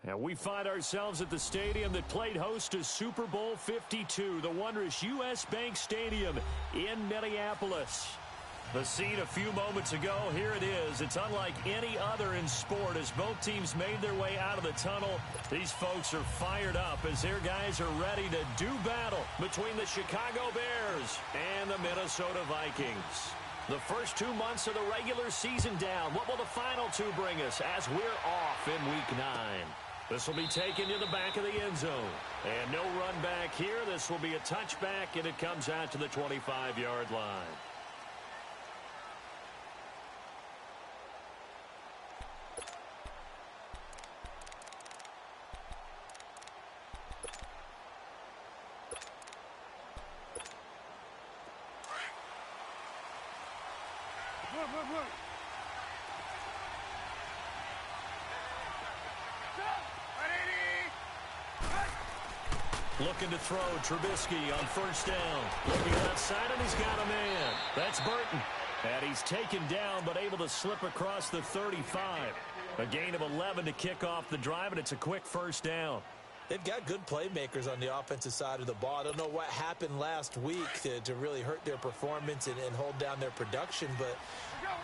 And we find ourselves at the stadium that played host to Super Bowl 52, the wondrous U.S. Bank Stadium in Minneapolis. The scene a few moments ago, here it is. It's unlike any other in sport as both teams made their way out of the tunnel. These folks are fired up as their guys are ready to do battle between the Chicago Bears and the Minnesota Vikings. The first 2 months of the regular season down. What will the final two bring us as we're off in Week 9? This will be taken to the back of the end zone. And no run back here. This will be a touchback, and it comes out to the 25-yard line. Looking to throw, Trubisky on first down. Looking outside, and he's got a man. That's Burton. And he's taken down, but able to slip across the 35. A gain of 11 to kick off the drive, and it's a quick first down. They've got good playmakers on the offensive side of the ball. I don't know what happened last week to really hurt their performance and hold down their production, but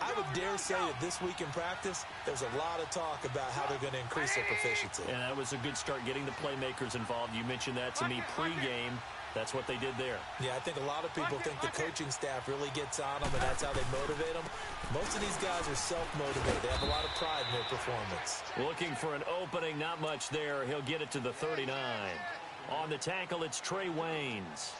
I would dare say that this week in practice, there's a lot of talk about how they're going to increase their proficiency. And that was a good start getting the playmakers involved. You mentioned that to me pregame. That's what they did there. Yeah, I think a lot of people think the coaching staff really gets on them, and that's how they motivate them. Most of these guys are self-motivated. They have a lot of pride in their performance. Looking for an opening, not much there. He'll get it to the 39. On the tackle, it's Trey Waynes.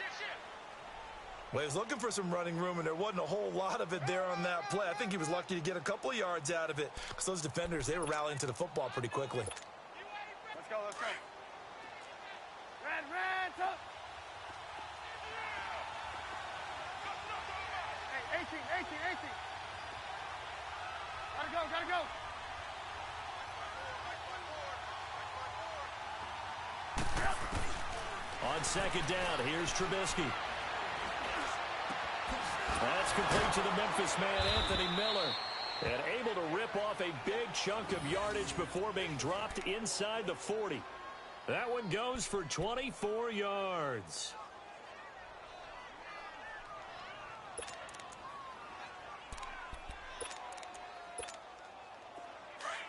Well, he was looking for some running room, and there wasn't a whole lot of it there on that play. I think he was lucky to get a couple of yards out of it because those defenders, they were rallying to the football pretty quickly. Let's go, let's go. Red, top. 18. Gotta go. On second down, here's Trubisky. That's complete to the Memphis man, Anthony Miller. And able to rip off a big chunk of yardage before being dropped inside the 40. That one goes for 24 yards.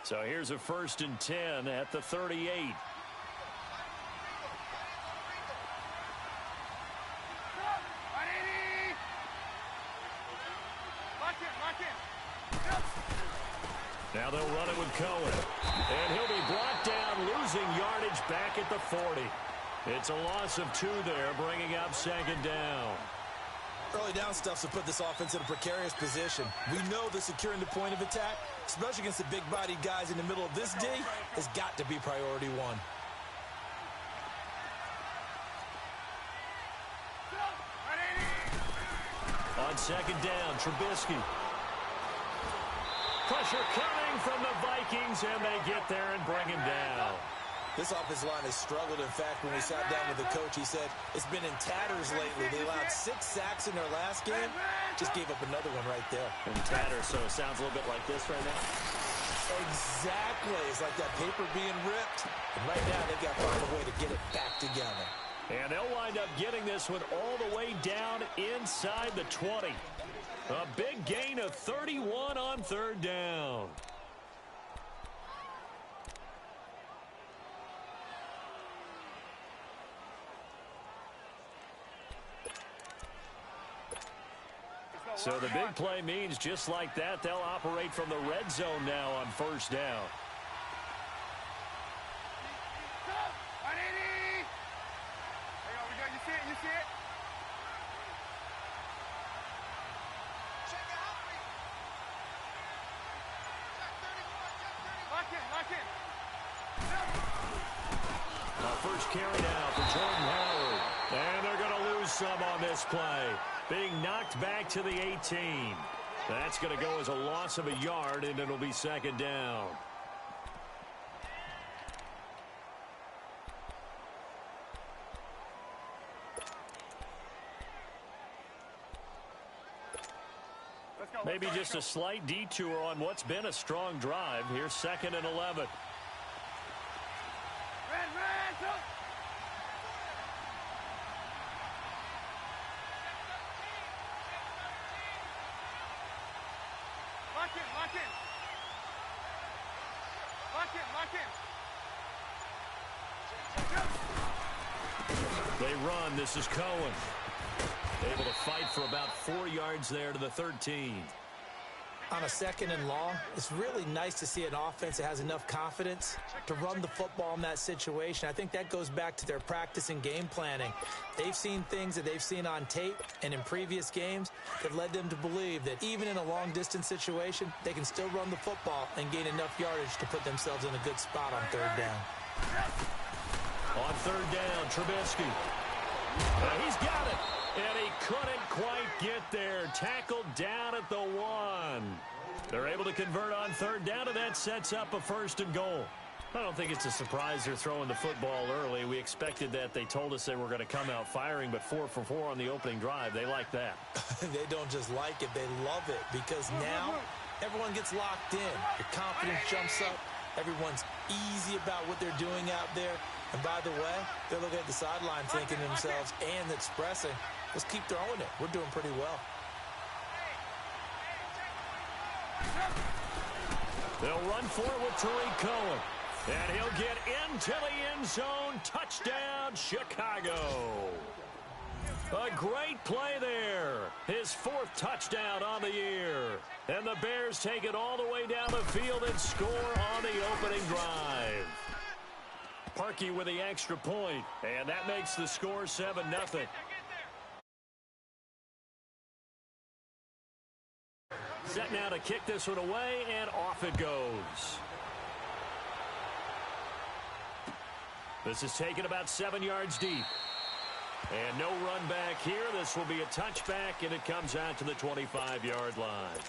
So here's a 1st and 10 at the 38. Now they'll run it with Cohen. And he'll be brought down, losing yardage back at the 40. It's a loss of 2 there, bringing up second down. Early down stuff to put this offense in a precarious position. We know that securing the point of attack, especially against the big-bodied guys in the middle of this D, has got to be priority one. On second down, Trubisky. Pressure coming from the Vikings, and they get there and bring him down. This offensive line has struggled. In fact, when we sat down with the coach, he said it's been in tatters lately. They allowed 6 sacks in their last game. Just gave up another one right there. In tatters, so it sounds a little bit like this right now. Exactly. It's like that paper being ripped. And right now, they've got to find a way to get it back together. And they'll wind up getting this one all the way down inside the 20. A big gain of 31 on third down. So the big play means just like that, they'll operate from the red zone now on first down. You see it? Lock in. First carry now for Jordan Howard. And they're going to lose some on this play. Being knocked back to the 18. That's going to go as a loss of a yard, and it'll be second down. Maybe just a slight detour on what's been a strong drive. Here's 2nd and 11. They run. This is Cohen. Able to fight for about 4 yards there to the 13. On a second and long, it's really nice to see an offense that has enough confidence to run the football in that situation. I think that goes back to their practice and game planning. They've seen things that they've seen on tape and in previous games that led them to believe that even in a long-distance situation, they can still run the football and gain enough yardage to put themselves in a good spot on third down. On third down, Trubisky. He's got it. And he couldn't quite get there. Tackled down at the 1. They're able to convert on third down, and that sets up a 1st and goal. I don't think it's a surprise they're throwing the football early. We expected that. They told us they were going to come out firing, but 4 for 4 on the opening drive. They like that. They don't just like it. They love it because now everyone gets locked in. The confidence jumps up. Everyone's easy about what they're doing out there. And by the way, they're looking at the sideline thinking to themselves and expressing, let's keep throwing it. We're doing pretty well. They'll run for it with Tariq Cohen. And he'll get into the end zone. Touchdown, Chicago. A great play there. His 4th touchdown on the year. And the Bears take it all the way down the field and score on the opening drive. Parkey with the extra point, and that makes the score 7-0. Set now to kick this one away, and off it goes. This is taken about 7 yards deep. And no run back here. This will be a touchback, and it comes out to the 25-yard line.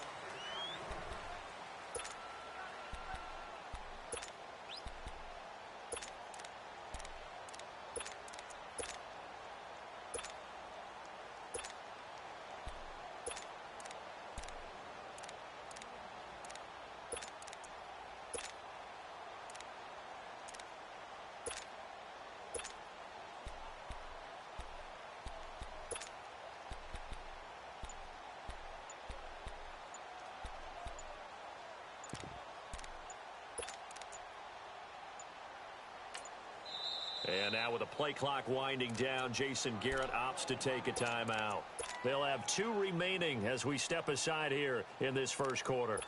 And now with the play clock winding down, Jason Garrett opts to take a timeout. They'll have 2 remaining as we step aside here in this first quarter.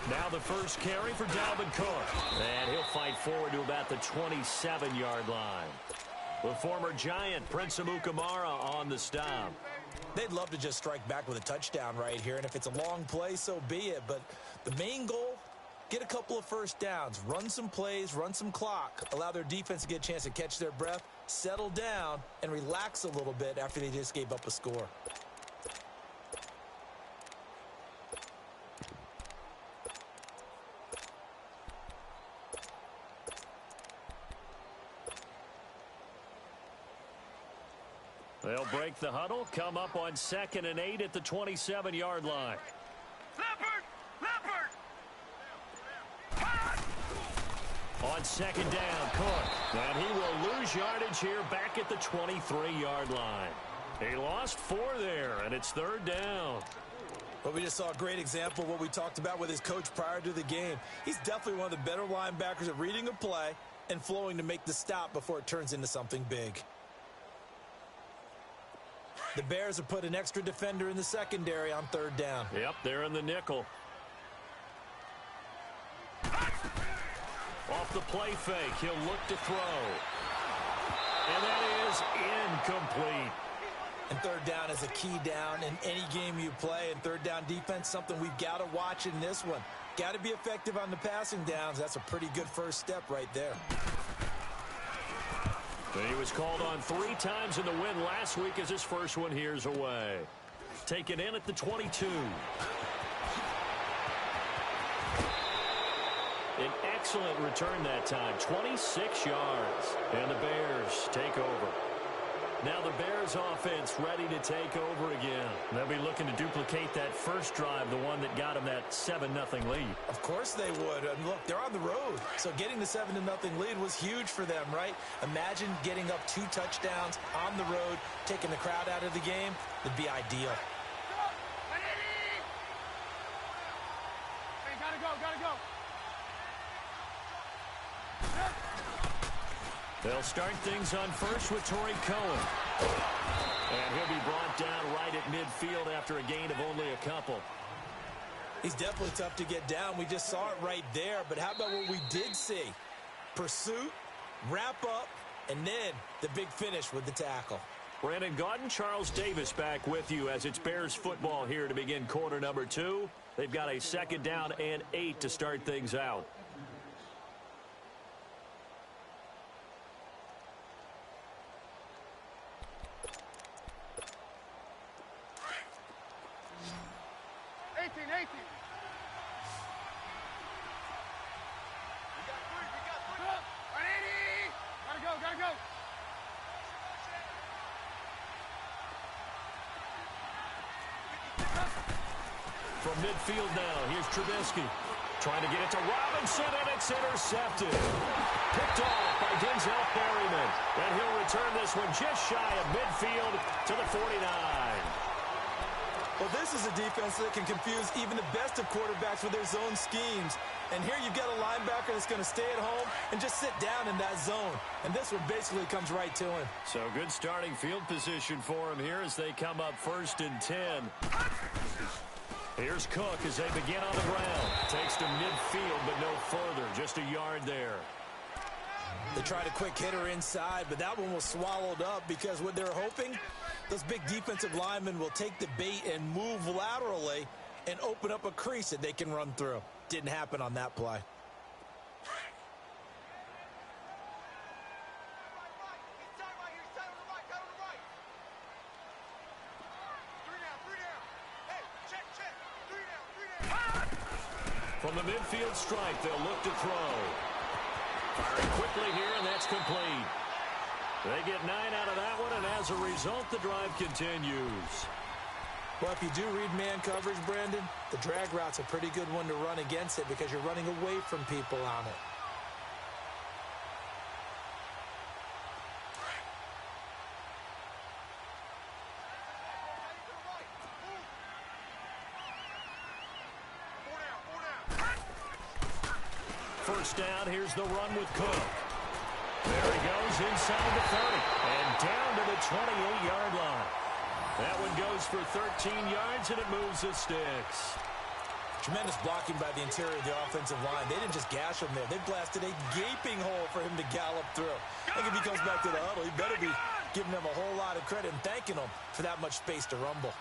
Now the first carry for Dalvin Cook. And he'll fight forward to about the 27-yard line. The former Giant, Prince Amukamara, on the stop. They'd love to just strike back with a touchdown right here, and if it's a long play, so be it. But the main goal, get a couple of first downs, run some plays, run some clock, allow their defense to get a chance to catch their breath, settle down, and relax a little bit after they just gave up a score. They'll break the huddle, come up on 2nd and 8 at the 27-yard line. On 2nd down, Cook. And he will lose yardage here back at the 23-yard line. He lost 4 there, and it's 3rd down. Well, we just saw a great example of what we talked about with his coach prior to the game. He's definitely one of the better linebackers at reading a play and flowing to make the stop before it turns into something big. The Bears have put an extra defender in the secondary on 3rd down. Yep, they're in the nickel. Off the play fake, he'll look to throw. And that is incomplete. And 3rd down is a key down in any game you play. And 3rd down defense, something we've got to watch in this one. Got to be effective on the passing downs. That's a pretty good first step right there. He was called on 3 times in the win last week as his first one here's away. Taken in at the 22. An excellent return that time, 26 yards. And the Bears take over. Now the Bears offense ready to take over again. They'll be looking to duplicate that first drive, the one that got them that 7-0 lead. Of course they would. And look, they're on the road. So getting the 7-0 lead was huge for them, right? Imagine getting up 2 touchdowns on the road, taking the crowd out of the game. It'd be ideal. Hey, gotta go. They'll start things on first with Torrey Cohen. And he'll be brought down right at midfield after a gain of only a couple. He's definitely tough to get down. We just saw it right there. But how about what we did see? Pursuit, wrap up, and then the big finish with the tackle. Brandon Gaudin, Charles Davis back with you as it's Bears football here to begin quarter number 2. They've got a 2nd down and 8 to start things out. From midfield now, here's Trubisky. Trying to get it to Robinson, and it's intercepted. Picked off by Denzel Perryman. And he'll return this one just shy of midfield to the 49. Well, this is a defense that can confuse even the best of quarterbacks with their zone schemes. And here you've got a linebacker that's going to stay at home and just sit down in that zone. And this one basically comes right to him. So good starting field position for him here as they come up 1st and 10. Here's Cook as they begin on the ground. Takes to midfield, but no further. Just a yard there. They tried a quick hitter inside, but that one was swallowed up because what they're hoping, those big defensive linemen will take the bait and move laterally and open up a crease that they can run through. Didn't happen on that play. From the midfield stripe, they'll look to throw. Firing quickly here, and that's complete. They get 9 out of that one, and as a result, the drive continues. Well, if you do read man coverage, Brandon, the drag route's a pretty good one to run against it because you're running away from people on it. First down, here's the run with Cook. There he goes inside the 30 and down to the 28-yard line. That one goes for 13 yards, and it moves the sticks. Tremendous blocking by the interior of the offensive line. They didn't just gash him there. They blasted a gaping hole for him to gallop through. I think if he comes back to the huddle, he better be giving them a whole lot of credit and thanking them for that much space to rumble.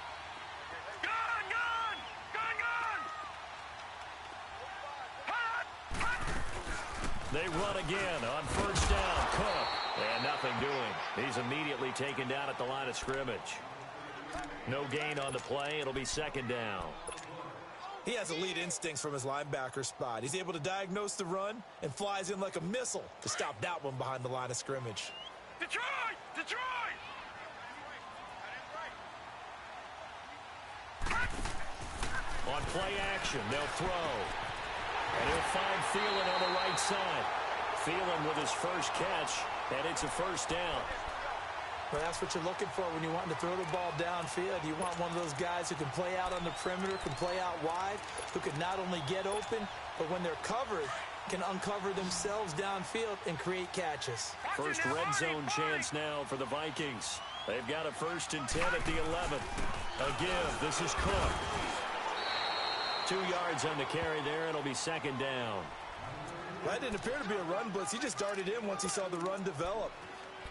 They run again on first down. Cook. And nothing doing. He's immediately taken down at the line of scrimmage. No gain on the play. It'll be 2nd down. He has elite instincts from his linebacker spot. He's able to diagnose the run and flies in like a missile to stop that one behind the line of scrimmage. Detroit! Detroit! On play action, they'll throw. And he'll find Thielen on the right side. Thielen with his first catch, and it's a first down. Well, that's what you're looking for when you're wanting to throw the ball downfield. You want one of those guys who can play out on the perimeter, can play out wide, who can not only get open, but when they're covered, can uncover themselves downfield and create catches. First red zone chance now for the Vikings. They've got a 1st and 10 at the 11. Again, this is Cook. 2 yards on the carry there. It'll be 2nd down. That didn't appear to be a run blitz. He just darted in once he saw the run develop.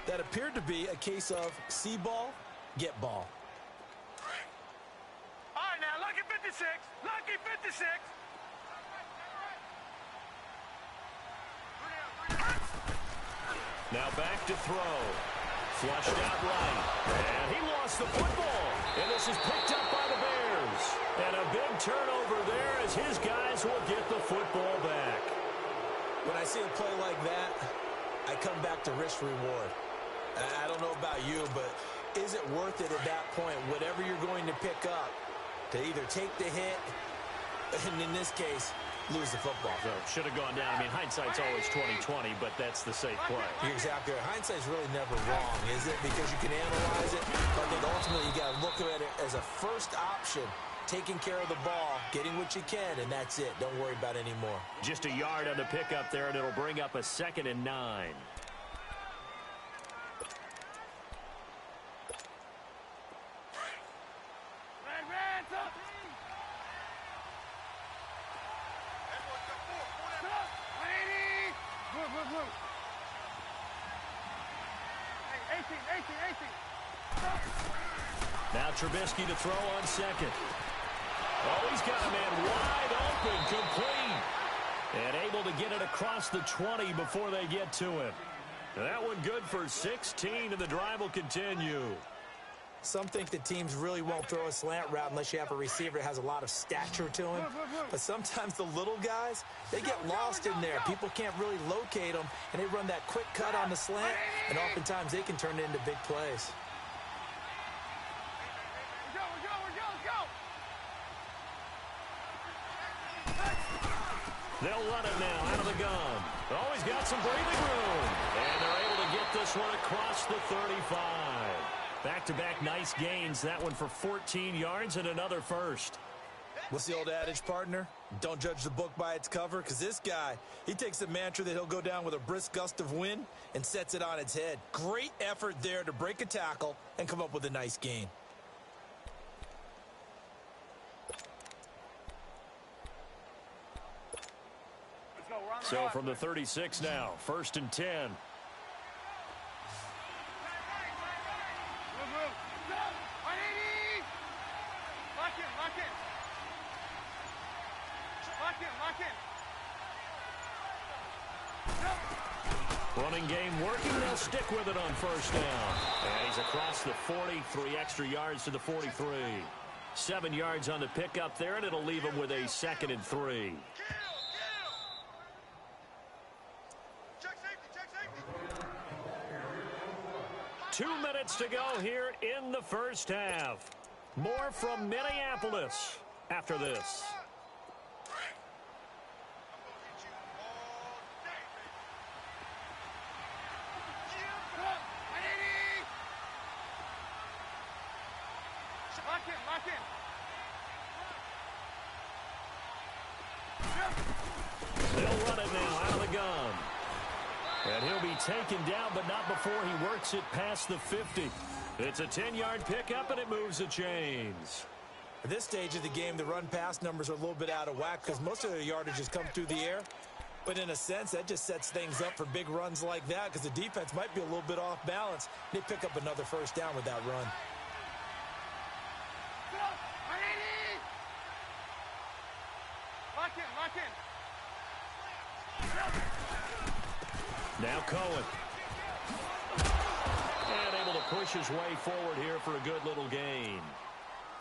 That appeared to be a case of see ball, get ball. All right, now, lucky 56. Lucky 56. Now back to throw. Flushed out right. And he lost the football. And this is picked up by the Bears. And a big turnover there as his guys will get the football back. When I see a play like that, I come back to risk reward. I don't know about you, but is it worth it at that point, whatever you're going to pick up, to either take the hit, and in this case, lose the football? So should have gone down. I mean, hindsight's always 20/20, but that's the safe play. You're exactly right. Hindsight's really never wrong, is it? Because you can analyze it, but I think ultimately you got to look at it as a first option, taking care of the ball, getting what you can, and that's it. Don't worry about any more. Just a yard on the pickup there, and it'll bring up a 2nd and 9. Now Trubisky to throw on 2nd. Oh, he's got a man wide open, complete. And able to get it across the 20 before they get to him. That one good for 16, and the drive will continue. Some think that teams really won't throw a slant route unless you have a receiver that has a lot of stature to him. But sometimes the little guys, they get lost in there. People can't really locate them, and they run that quick cut on the slant, and oftentimes they can turn it into big plays. They'll run it now out of the gun. Always got some breathing room. And they're able to get this one across the 35. Back-to-back nice gains. That one for 14 yards and another first. What's the old adage, partner? Don't judge the book by its cover, because this guy, he takes the mantra that he'll go down with a brisk gust of wind and sets it on its head. Great effort there to break a tackle and come up with a nice gain. So from the 36 now, 1st and 10. Running game working. They'll stick with it on 1st down. And he's across the 40, 3 extra yards to the 43. 7 yards on the pickup there, and it'll leave him with a 2nd and 3. 2 minutes to go here in the first half. More from Minneapolis after this. They'll run it now out of the gun. And he'll be taken down, but not before he works it past the 50. It's a 10-yard pickup, and it moves the chains. At this stage of the game, the run-pass numbers are a little bit out of whack because most of the yardage has come through the air. But in a sense, that just sets things up for big runs like that because the defense might be a little bit off balance. They pick up another 1st down with that run. Now Cohen. And able to push his way forward here for a good little gain.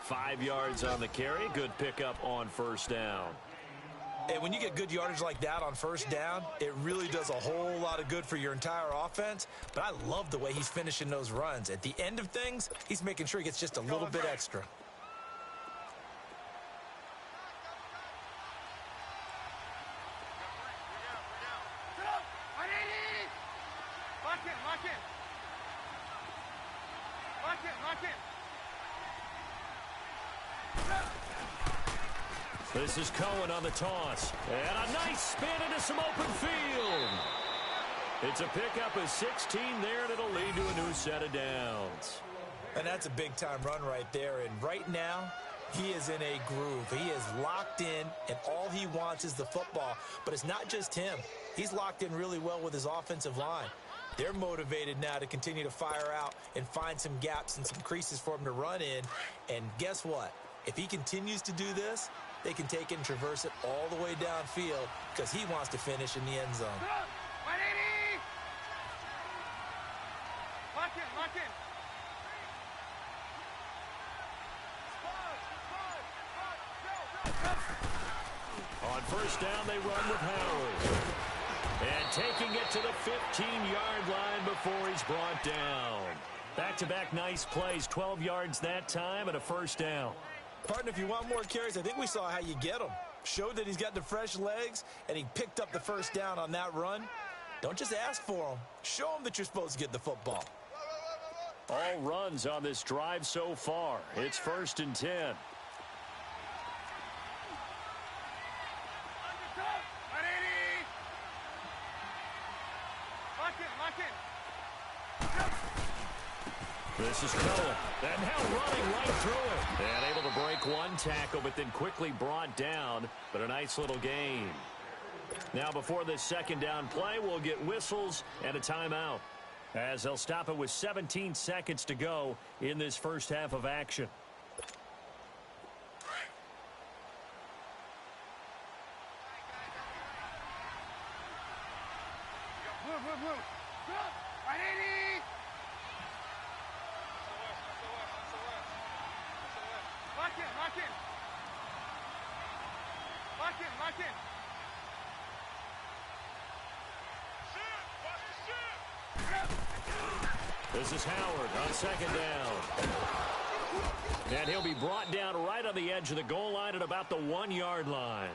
5 yards on the carry. Good pickup on 1st down. And when you get good yardage like that on 1st down, it really does a whole lot of good for your entire offense. But I love the way he's finishing those runs. At the end of things, he's making sure he gets just a little bit extra. This is Cohen on the toss. And a nice spin into some open field. It's a pickup of 16 there, and it'll lead to a new set of downs. And that's a big-time run right there. And right now, he is in a groove. He is locked in, and all he wants is the football. But it's not just him. He's locked in really well with his offensive line. They're motivated now to continue to fire out and find some gaps and some creases for him to run in. And guess what? If he continues to do this, they can take it and traverse it all the way downfield because he wants to finish in the end zone. On 1st down, they run with Howard. And taking it to the 15-yard line before he's brought down. Back-to-back nice plays, 12 yards that time and a first down. Partner, if you want more carries, I think we saw how you get them. Showed that he's got the fresh legs, and he picked up the first down on that run. Don't just ask for them. Show them that you're supposed to get the football. All runs on this drive so far. It's 1st and 10. This is Cohen. And now running right through it. And able to break one tackle, but then quickly brought down. But a nice little gain. Now before this second down play, we'll get whistles and a timeout, as they'll stop it with 17 seconds to go in this first half of action. This is Howard on second down. And he'll be brought down right on the edge of the goal line at about the 1-yard line.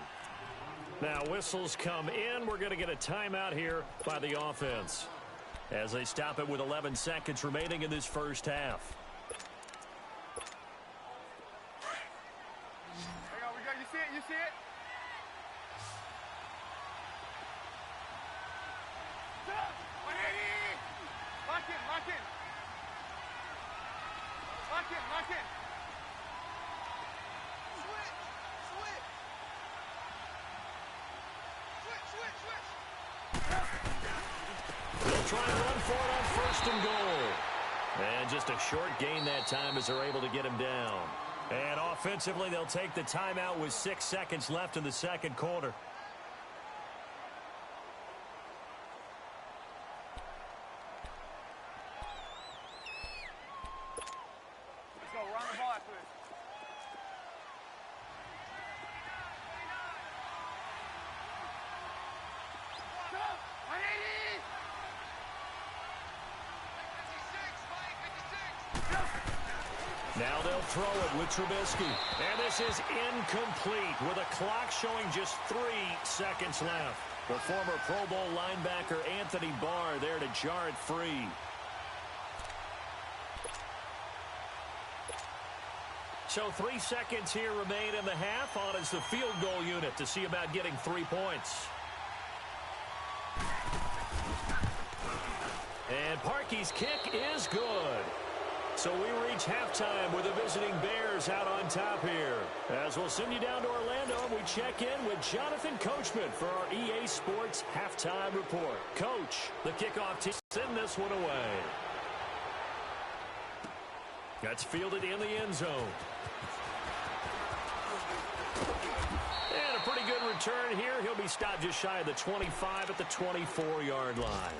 Now whistles come in. We're going to get a timeout here by the offense, as they stop it with 11 seconds remaining in this first half. You see it? You see it? Lock in, lock in. Lock in, lock in. Switch, switch. Switch, switch, switch. They'll try and run for it on 1st and goal. And just a short gain that time as they're able to get him down. And offensively, they'll take the timeout with 6 seconds left in the second quarter. Now they'll throw it with Trubisky. And this is incomplete with a clock showing just 3 seconds left. The former Pro Bowl linebacker Anthony Barr there to jar it free. So 3 seconds here remain in the half. On is the field goal unit to see about getting 3 points. And Parkey's kick is good. So we reach halftime with the visiting Bears out on top here. As we'll send you down to Orlando, we check in with Jonathan Coachman for our EA Sports Halftime Report. Coach, the kickoff team send this one away. That's fielded in the end zone. And a pretty good return here. He'll be stopped just shy of the 25 at the 24-yard line.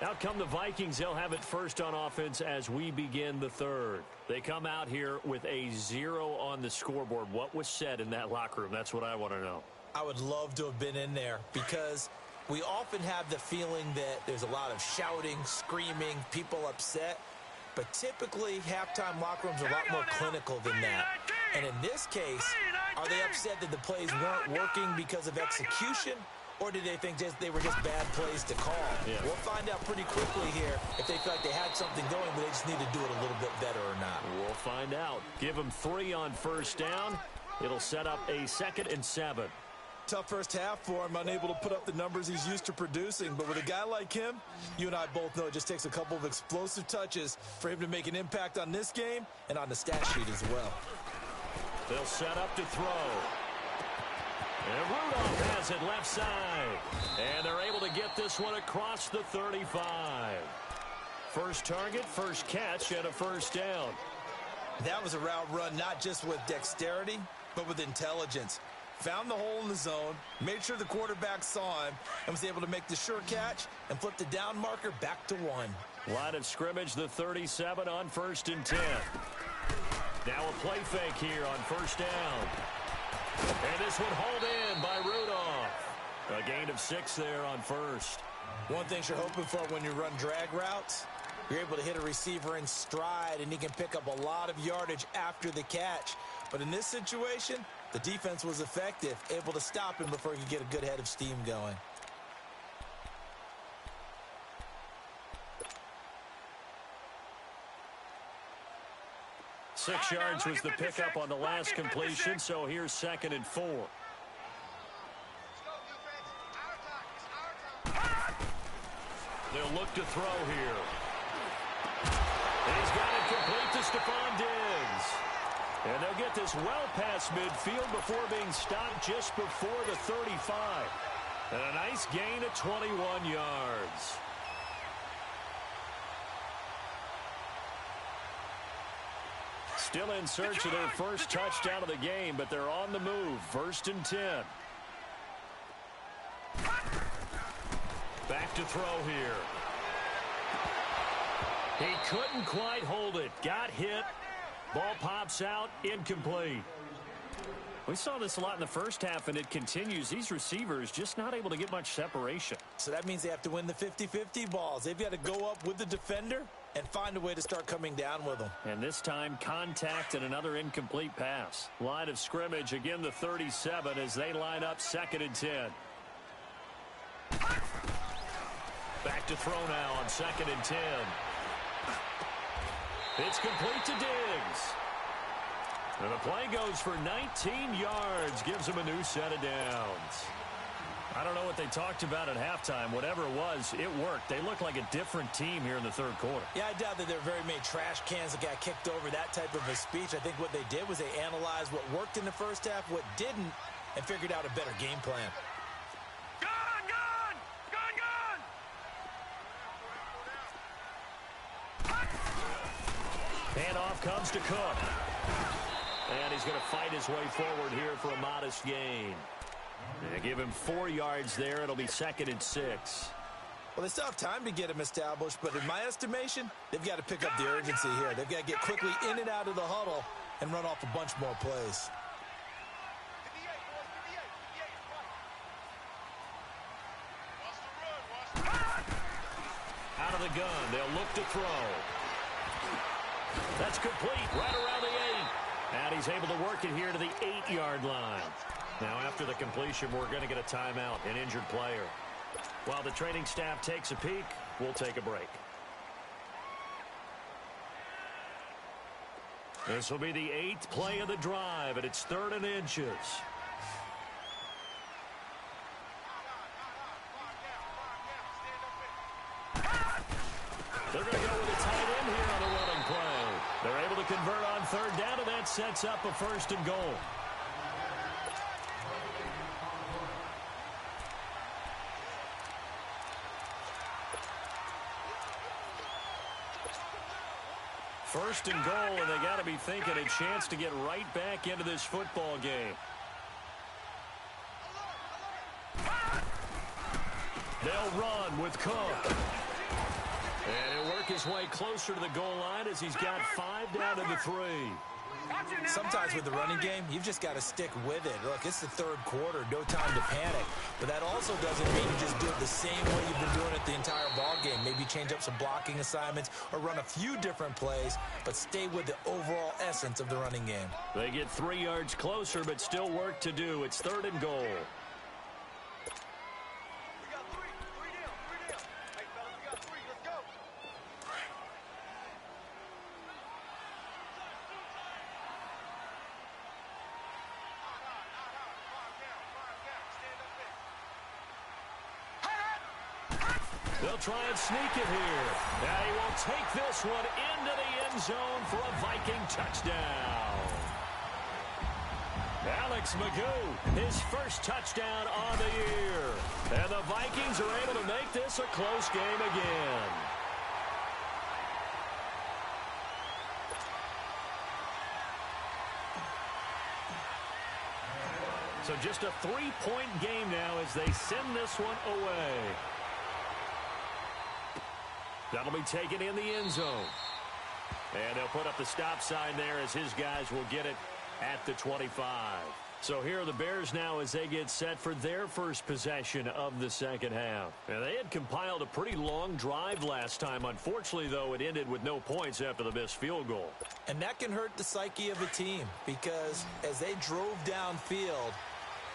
Out come the Vikings. They'll have it first on offense as we begin the third. They come out here with a 0 on the scoreboard. What was said in that locker room? That's what I want to know. I would love to have been in there, because we often have the feeling that there's a lot of shouting, screaming, people upset. But typically, halftime locker rooms are a lot more clinical than that. And in this case, are they upset that the plays weren't working because of execution? Or did they think they were just bad plays to call? Yeah. We'll find out pretty quickly here if they feel like they had something going, but they just need to do it a little bit better or not. We'll find out. Give them 3 on first down. It'll set up a 2nd and 7. Tough first half for him, unable to put up the numbers he's used to producing. But with a guy like him, you and I both know it just takes a couple of explosive touches for him to make an impact on this game and on the stat sheet as well. They'll set up to throw. And Rudolph has it left side. And they're able to get this one across the 35. First target, first catch, and a first down. That was a route run not just with dexterity, but with intelligence. Found the hole in the zone, made sure the quarterback saw him, and was able to make the sure catch and flip the down marker back to 1. Line of scrimmage, the 37 on 1st and 10. Now a play fake here on first down. And this one hauled in by Rudolph. A gain of 6 there on first. One thing you're hoping for when you run drag routes, you're able to hit a receiver in stride, and he can pick up a lot of yardage after the catch. But in this situation, the defense was effective, able to stop him before he could get a good head of steam going. Six yards was the pickup on the last completion, so here's 2nd and 4. They'll look to throw here. He's got it complete to Stephon Diggs. And they'll get this well past midfield before being stopped just before the 35. And a nice gain of 21 yards. Still in search of their first touchdown of the game, but they're on the move. 1st and 10. Back to throw here. He couldn't quite hold it. Got hit. Ball pops out. Incomplete. We saw this a lot in the first half, and it continues. These receivers just not able to get much separation. So that means they have to win the 50-50 balls. They've got to go up with the defender and find a way to start coming down with them. And this time, contact and another incomplete pass. Line of scrimmage, again the 37 as they line up 2nd and 10. Back to throw now on 2nd and 10. It's complete to Diggs. And the play goes for 19 yards, gives him a new set of downs. I don't know what they talked about at halftime. Whatever it was, it worked. They look like a different team here in the 3rd quarter. Yeah, I doubt that there are very many trash cans that got kicked over, that type of a speech. I think what they did was they analyzed what worked in the first half, what didn't, and figured out a better game plan. Handoff comes to Cook. And he's going to fight his way forward here for a modest gain. They give him 4 yards there. It'll be 2nd and 6. Well, they still have time to get him established, but in my estimation, they've got to pick up the urgency here. They've got to get quickly in and out of the huddle and run off a bunch more plays. Out of the gun. They'll look to throw. That's complete right around the 8. And he's able to work it here to the 8-yard line. Now, after the completion, we're going to get a timeout, an injured player. While the training staff takes a peek, we'll take a break. This will be the 8th play of the drive, and it's 3rd and inches. They're going to go with a tight end here on the running play. They're able to convert on 3rd down, and that sets up a 1st and goal. First and goal, and they got to be thinking a chance to get right back into this football game. They'll run with Cook. And he'll work his way closer to the goal line as he's got 5 down to the 3. Sometimes with the running game, you've just got to stick with it. Look, it's the 3rd quarter, no time to panic. But that also doesn't mean you just do it the same way you've been doing it the entire ball game. Maybe change up some blocking assignments or run a few different plays, but stay with the overall essence of the running game. They get 3 yards closer, but still work to do. It's 3rd and goal. They'll try and sneak it here. Now he will take this one into the end zone for a Viking touchdown. Alex Magoo, his first touchdown on the year. And the Vikings are able to make this a close game again. So just a 3-point game now as they send this one away. That'll be taken in the end zone. And they'll put up the stop sign there as his guys will get it at the 25. So here are the Bears now as they get set for their first possession of the second half. And they had compiled a pretty long drive last time. Unfortunately, though, it ended with no points after the missed field goal. And that can hurt the psyche of a team because as they drove downfield,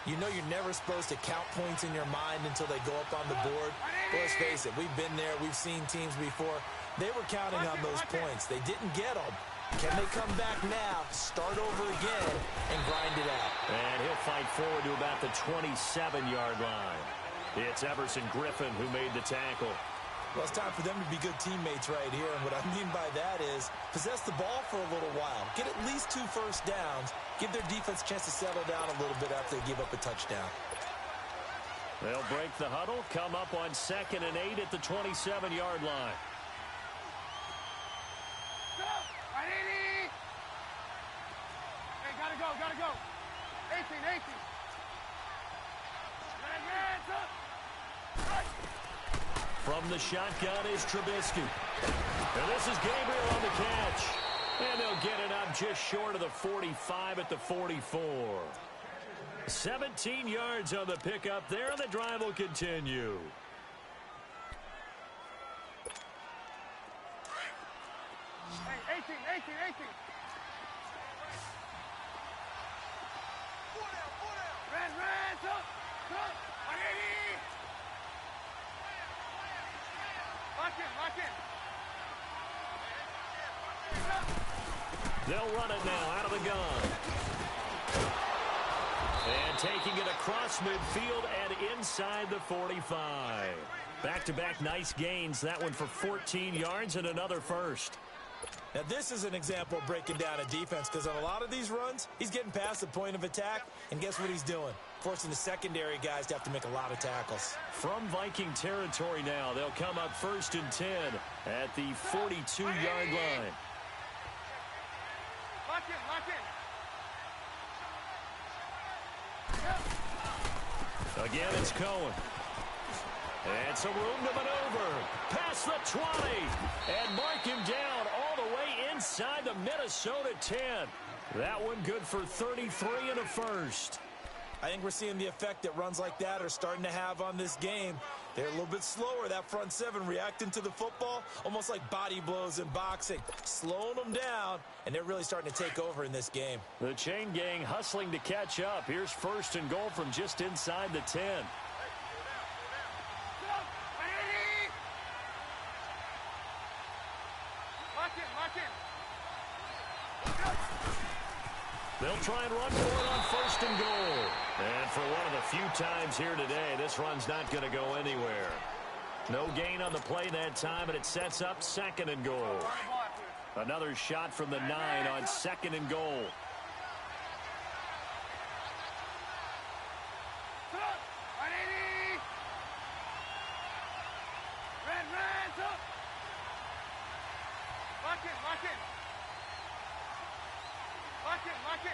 you know you're never supposed to count points in your mind until they go up on the board. But let's face it, we've been there. We've seen teams before. They were counting on those points. They didn't get them. Can they come back now, start over again, and grind it out? And he'll fight forward to about the 27-yard line. It's Everson Griffin who made the tackle. Well, it's time for them to be good teammates right here. And what I mean by that is possess the ball for a little while. Get at least 2 first downs. Give their defense a chance to settle down a little bit after they give up a touchdown. They'll break the huddle, come up on 2nd and 8 at the 27-yard line. Hey, gotta go. 18. From the shotgun is Trubisky. And this is Gabriel on the catch. And they'll get it up just short of the 45 at the 44. 17 yards on the pickup there, and the drive will continue. Hey, 18. Ran, up. Lock in. They'll run it now out of the gun. And taking it across midfield and inside the 45. Back-to-back nice gains. That one for 14 yards and another first. Now, this is an example of breaking down a defense because on a lot of these runs, he's getting past the point of attack, and guess what he's doing? Forcing the secondary guys to have to make a lot of tackles. From Viking territory now, they'll come up 1st and 10 at the 42-yard line. Lock in. Again, it's Cohen. And some room to maneuver. Past the 20. And mark him down all the way inside the Minnesota 10. That one good for 33 and a first. I think we're seeing the effect that runs like that are starting to have on this game. They're a little bit slower, that front 7, reacting to the football, almost like body blows in boxing, slowing them down, and they're really starting to take over in this game. The chain gang hustling to catch up. Here's 1st and goal from just inside the 10. Lock in. They'll try and run for it on 1st and goal. And for one of the few times here today, this run's not going to go anywhere. No gain on the play that time, and it sets up 2nd and goal. Another shot from the 9 on 2nd and goal. Lock in.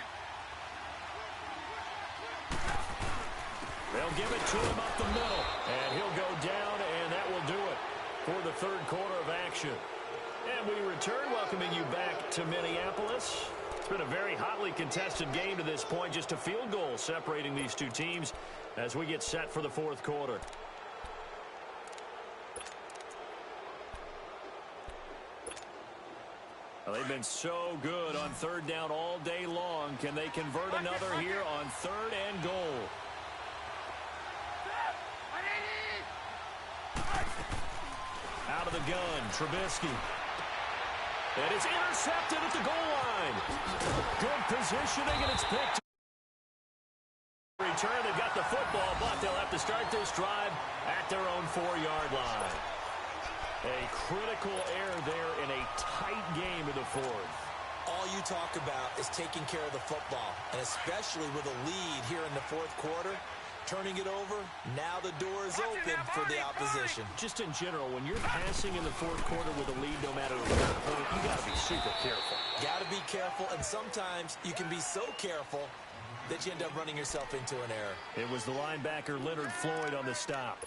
They'll give it to him up the middle, and he'll go down, and that will do it for the 3rd quarter of action. And we return, welcoming you back to Minneapolis. It's been a very hotly contested game to this point, just a field goal separating these two teams as we get set for the 4th quarter. Well, they've been so good on 3rd down all day long. Can they convert another here on 3rd and goal? Out of the gun, Trubisky. And it's intercepted at the goal line. Good positioning, and it's picked. Return, they've got the football, but they'll have to start this drive at their own 4-yard line. A critical error there in a tight game in the 4th. All you talk about is taking care of the football, and especially with a lead here in the 4th quarter, turning it over, now the door is open for the opposition. Just in general, when you're passing in the 4th quarter with a lead, no matter what point, you got to be super careful. Got to be careful, and sometimes you can be so careful that you end up running yourself into an error. It was the linebacker Leonard Floyd on the stop.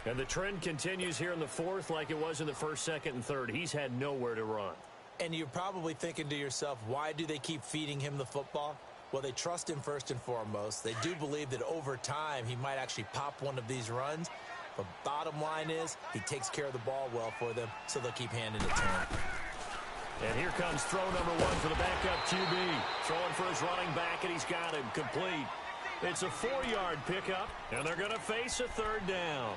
And the trend continues here in the 4th like it was in the 1st, 2nd, and 3rd. He's had nowhere to run. And you're probably thinking to yourself, why do they keep feeding him the football? Well, they trust him first and foremost. They do believe that over time he might actually pop one of these runs. But bottom line is he takes care of the ball well for them, so they'll keep handing it to him. And here comes throw number one for the backup QB. Throwing for his running back, and he's got him complete. It's a 4-yard pickup, and they're going to face a third down.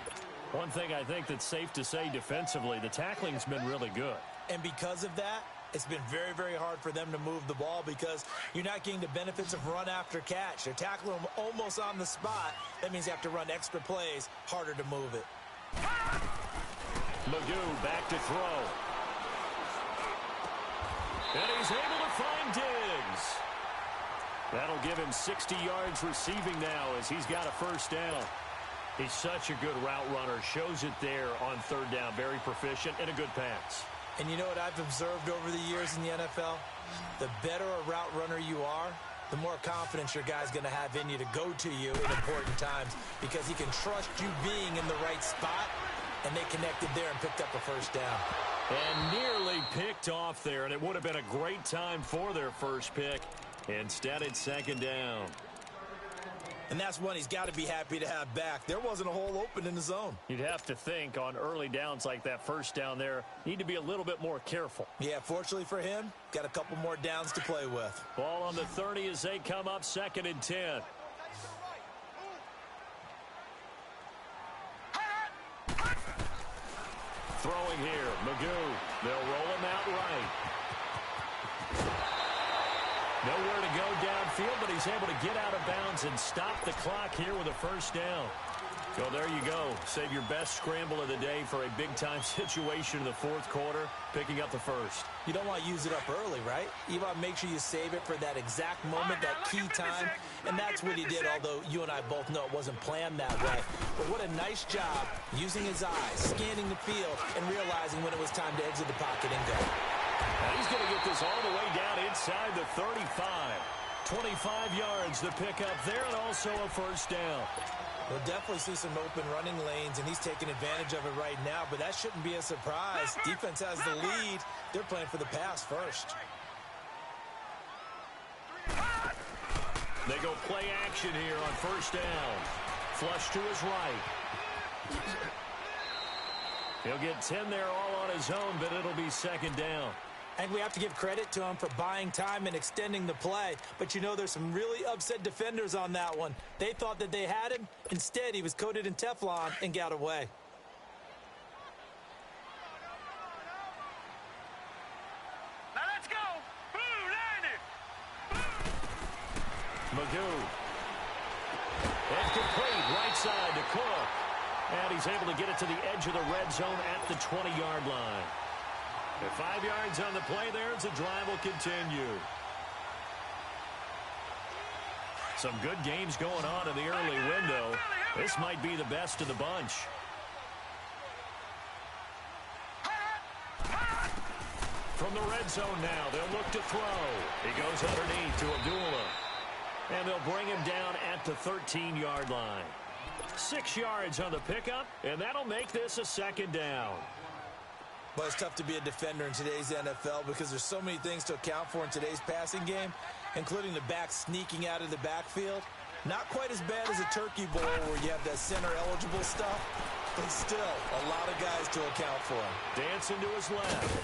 One thing I think that's safe to say defensively, the tackling's been really good. And because of that, it's been very, very hard for them to move the ball because you're not getting the benefits of run after catch. They're tackling them almost on the spot. That means you have to run extra plays, harder to move it. Magoo back to throw. And he's able to find Diggs. That'll give him 60 yards receiving now as he's got a first down. He's such a good route runner. Shows it there on third down. Very proficient and a good pass. And you know what I've observed over the years in the NFL? The better a route runner you are, the more confidence your guy's going to have in you to go to you in important times because he can trust you being in the right spot, and they connected there and picked up a first down. And nearly picked off there, and it would have been a great time for their first pick. Instead, it's second down. And that's one he's got to be happy to have back. There wasn't a hole open in the zone. You'd have to think on early downs like that first down there, need to be a little bit more careful. Yeah, fortunately for him, got a couple more downs to play with. Ball on the 30 as they come up, 2nd and 10. Throwing here, Magoo. They'll roll him out right. Nowhere to go downfield, but he's able to get out of bounds and stop the clock here with a first down. So there you go. Save your best scramble of the day for a big-time situation in the fourth quarter, picking up the first. You don't want to use it up early, right? You want to make sure you save it for that exact moment, that key time, and that's what he did, although you and I both know it wasn't planned that way. But what a nice job using his eyes, scanning the field, and realizing when it was time to exit the pocket and go. Now he's going to get this all the way down inside the 35. 25 yards to pick up there, and also a first down. We'll definitely see some open running lanes, and he's taking advantage of it right now, but that shouldn't be a surprise. Defense has the lead. They're playing for the pass first. They go play action here on first down. Flush to his right. He'll get 10 there all on his own, but it'll be second down. And we have to give credit to him for buying time and extending the play. But you know, there's some really upset defenders on that one. They thought that they had him. Instead, he was coated in Teflon and got away. Now let's go. Boo, Magoo. It's complete. Right side to Cook. And he's able to get it to the edge of the red zone at the 20-yard line. The 5 yards on the play there as the drive will continue. Some good games going on in the early window. This might be the best of the bunch. From the red zone now, they'll look to throw. He goes underneath to Abdullah. And they'll bring him down at the 13-yard line. 6 yards on the pickup, and that'll make this a second down. But it's tough to be a defender in today's NFL because there's so many things to account for in today's passing game, including the back sneaking out of the backfield. Not quite as bad as a turkey bowl where you have that center-eligible stuff, but still a lot of guys to account for. Dancing to his left.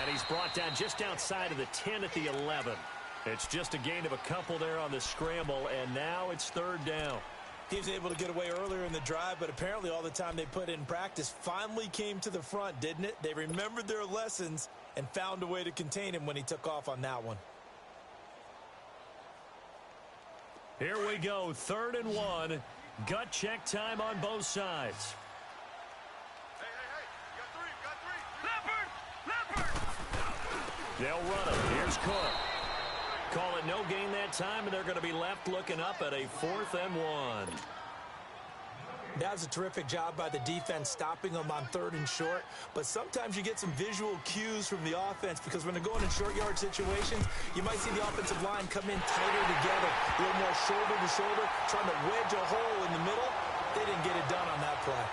And he's brought down just outside of the 10 at the 11. It's just a gain of a couple there on the scramble, and now it's third down. He was able to get away earlier in the drive, but apparently all the time they put in practice finally came to the front, didn't it? They remembered their lessons and found a way to contain him when he took off on that one. Here we go, 3rd and 1. Gut check time on both sides. Hey, you got three. Leopard! They'll run it. Here's Cook. Call it no gain that time, and they're going to be left looking up at a 4th and 1. That was a terrific job by the defense stopping them on 3rd and short. But sometimes you get some visual cues from the offense because when they're going in short yard situations, you might see the offensive line come in tighter together, a little more shoulder to shoulder, trying to wedge a hole in the middle. They didn't get it done on that play.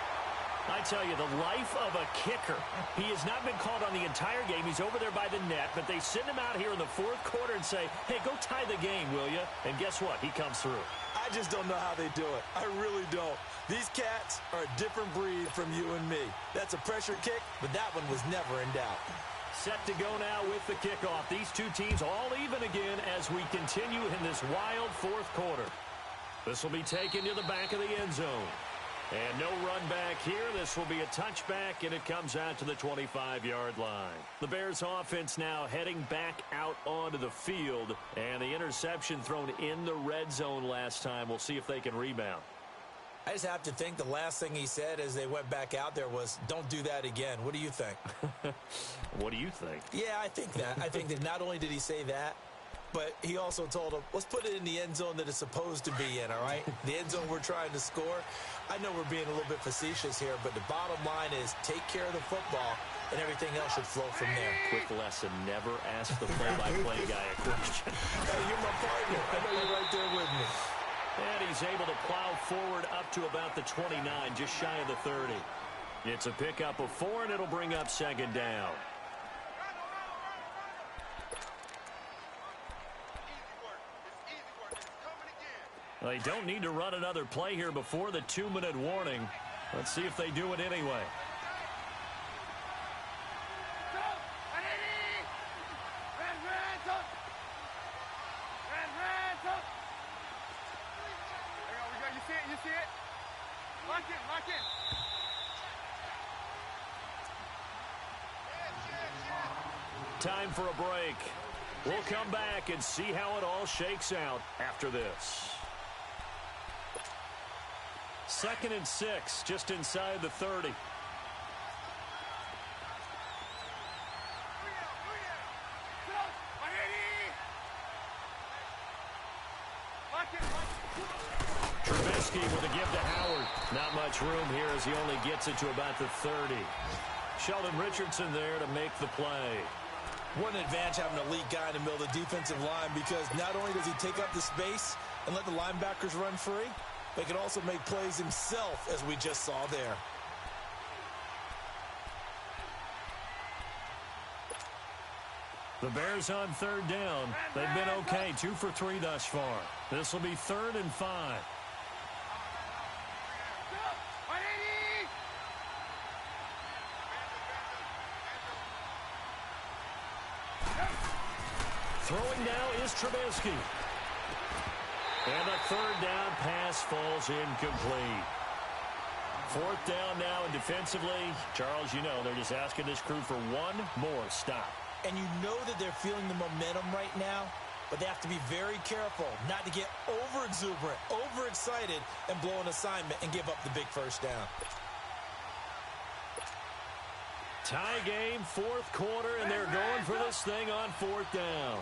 I tell you, the life of a kicker. He has not been called on the entire game. He's over there by the net, but they send him out here in the fourth quarter and say, hey, go tie the game, will you? And guess what? He comes through. I just don't know how they do it. I really don't. These cats are a different breed from you and me. That's a pressure kick, but that one was never in doubt. Set to go now with the kickoff. These two teams all even again as we continue in this wild fourth quarter. This will be taken to the back of the end zone. And no run back here. This will be a touchback, and it comes out to the 25-yard line. The Bears offense now heading back out onto the field, and the interception thrown in the red zone last time. We'll see if they can rebound. I just have to think the last thing he said as they went back out there was, don't do that again. What do you think? What do you think? Yeah, I think that. I think that not only did he say that, but he also told him, let's put it in the end zone that it's supposed to be in, all right? The end zone we're trying to score. I know we're being a little bit facetious here, but the bottom line is take care of the football, and everything else should flow from there. Quick lesson, never ask the play-by-play guy a question. Hey, you're my partner. I know you're right there with me. And he's able to plow forward up to about the 29, just shy of the 30. It's a pickup of 4, and it'll bring up second down. They don't need to run another play here before the 2-minute warning. Let's see if they do it anyway. You see it? Lock in. Time for a break. We'll come back and see how it all shakes out after this. 2nd and 6, just inside the 30. Trubisky with a give to Howard. Not much room here as he only gets it to about the 30. Sheldon Richardson there to make the play. What an advantage having an elite guy in the middle of the defensive line, because not only does he take up the space and let the linebackers run free, but he can also make plays himself, as we just saw there. The Bears on 3rd down. They've been okay, 2 for 3 thus far. This will be 3rd and 5. Throwing now is Trubisky. And a 3rd down pass falls incomplete. 4th down now, and defensively, Charles, you know, they're just asking this crew for one more stop. And you know that they're feeling the momentum right now, but they have to be very careful not to get over-exuberant, overexcited, and blow an assignment and give up the big first down. Tie game, 4th quarter, and they're going for this thing on 4th down.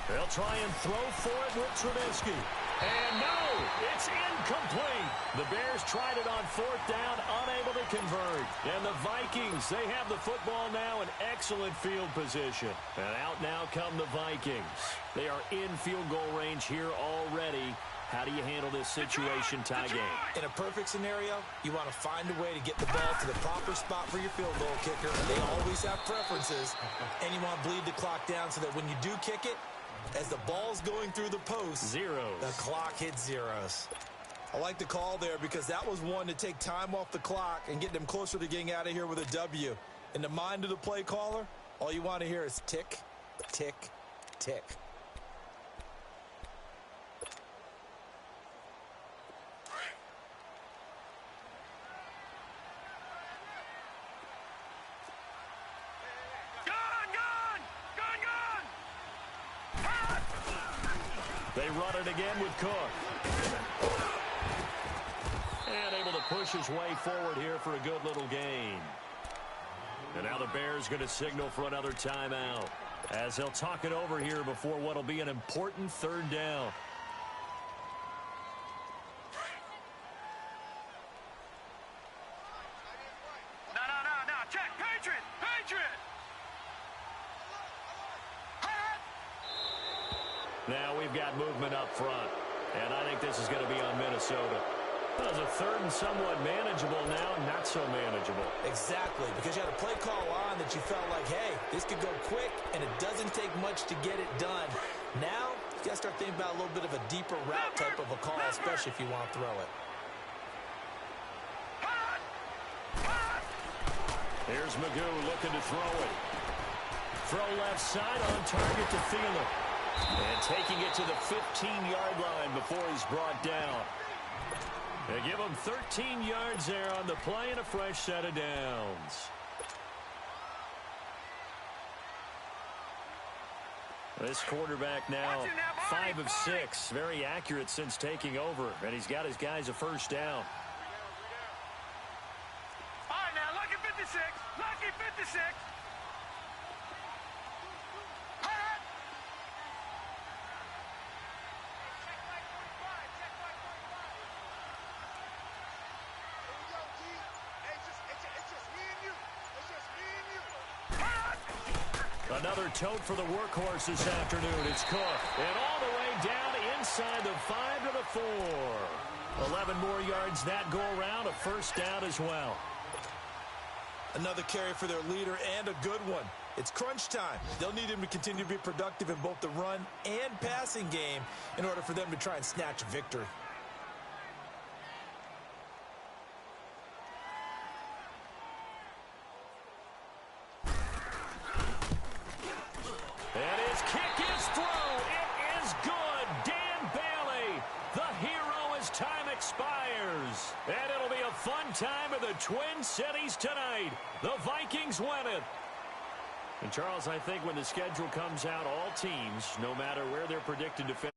They'll try and throw for it with Trubisky. And no, it's incomplete. The Bears tried it on 4th down, unable to convert. And the Vikings, they have the football now in excellent field position. And out now come the Vikings. They are in field goal range here already. How do you handle this situation, tie game? In a perfect scenario, you want to find a way to get the ball to the proper spot for your field goal kicker. They always have preferences. And you want to bleed the clock down so that when you do kick it, as the ball's going through the post, zeros. The clock hits zeros. I like the call there because that was one to take time off the clock and get them closer to getting out of here with a W. In the mind of the play caller, all you want to hear is tick, tick, tick. They run it again with Cook. And able to push his way forward here for a good little gain. And now the Bears going to signal for another timeout as they'll talk it over here before what will be an important 3rd down. No. Check. Patriot. Now we've got movement up front, and I think this is going to be on Minnesota. Well, it's a third and somewhat manageable now, not so manageable. Exactly, because you had a play call on that you felt like, hey, this could go quick, and it doesn't take much to get it done. Now, you got to start thinking about a little bit of a deeper route type of a call, especially if you want to throw it. Here's Magoo looking to throw it. Throw left side on target to Thielen. And taking it to the 15-yard line before he's brought down. They give him 13 yards there on the play and a fresh set of downs. This quarterback now 5 of 6. Very accurate since taking over. And he's got his guys a first down. All right, now, lucky 56. Lucky 56. Another tote for the workhorse this afternoon. It's Cook. And all the way down inside the 5 to the 4. 11 more yards that go around. A first down as well. Another carry for their leader and a good one. It's crunch time. They'll need him to continue to be productive in both the run and passing game in order for them to try and snatch a victory. And his kick is through. It is good. Dan Bailey, the hero as time expires. And it'll be a fun time in the Twin Cities tonight. The Vikings win it. And, Charles, I think when the schedule comes out, all teams, no matter where they're predicted to finish,